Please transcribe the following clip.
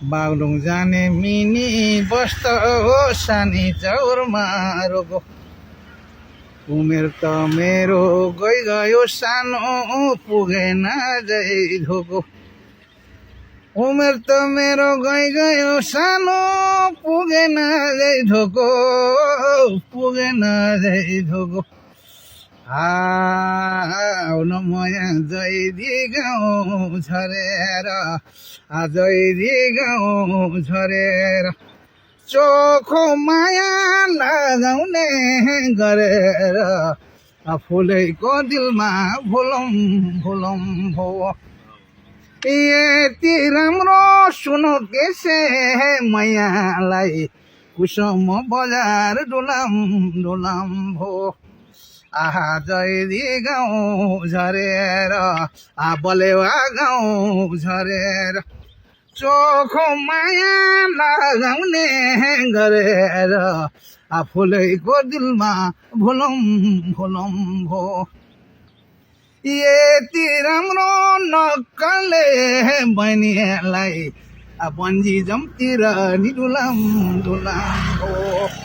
बागलुङ जाने mini bus त हो सानी चौरमा रोको। उमेर त मेरो गयो सानो पुगेन जै धोको। उमेर त मेरो गयो सानो पुगेन जै धोको, पुगेन जै धोको। आउन मया जैदी गाउँ झरेर, जैदी गाउँ झरेर चोखो माया लगाउने गरेर फुलैको दिलमा भुलौँ भुलौँ भो। यति राम्रो सुनो केसे मैयालाई कुसुम बजार डुलाम डुलाम भो। आहा जैदी गाउँ झरेर, बलेवा गाउँ झरेर चोखो माया लगाउने गरेर फुलैको दिलमा भुलौँ भुलौँ भो। यति राम्रो नक्कले बहिनीलाई बन्जी जम्तिर नि डुलाम डुलाम भो।